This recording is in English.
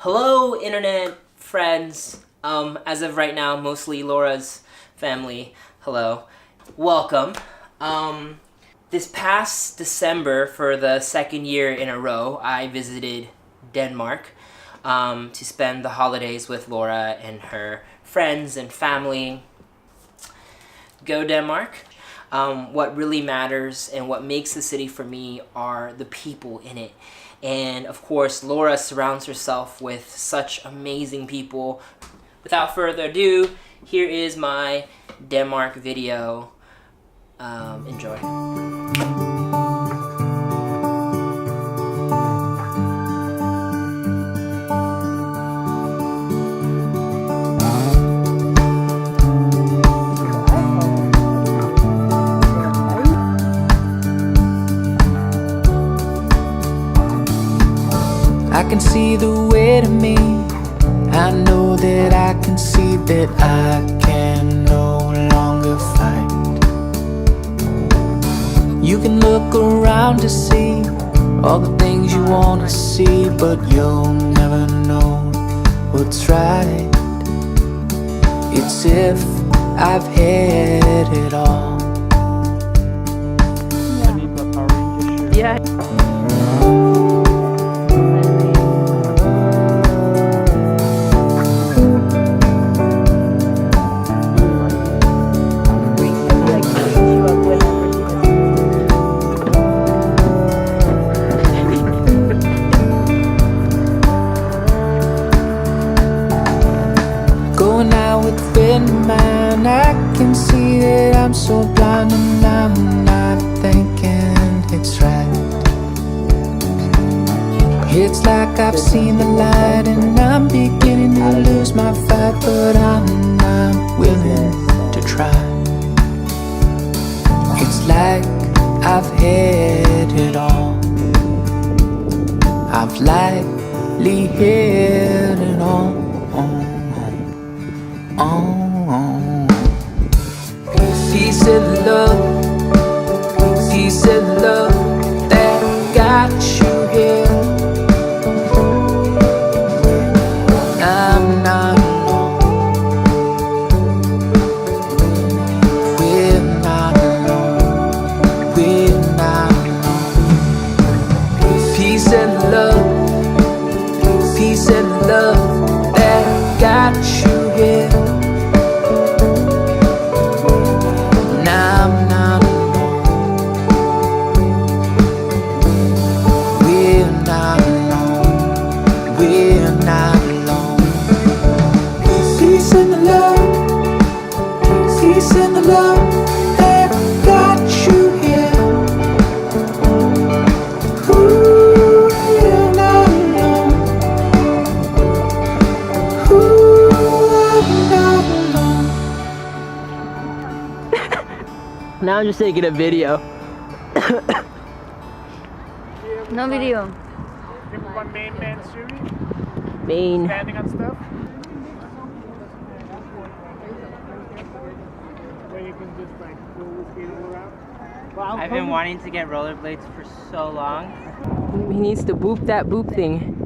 Hello, internet friends. As of right now, mostly Laura's family. Hello. Welcome. This past December, for the second year in a row, I visited Denmark to spend the holidays with Laura and her friends and family. Go Denmark. What really matters and what makes the city for me are the people in it. And of course, Laura surrounds herself with such amazing people. Without further ado, here is my Denmark video. Enjoy. I can see the way to me. I know that I can see that I can no longer fight. You can look around to see all the things you want to see, but you'll never know what's right. It's if I've had it all. Yeah. Going out with a friend of mine, I can see that I'm so blind and I'm not thinking it's right. It's like I've seen the light and I'm beginning to lose my fight, but I'm not willing to try. It's like I've had it all. I've lightly had it all. Peace and love, peace and love that got you here. I'm not alone. We're not alone. We're not alone. Peace and love, peace and love that got you here. Now I'm just taking a video. No video. One main series? Main. Standing on stuff? Where you can just like go skating around? Well, I've been wanting to get rollerblades for so long. He needs to boop that boop thing.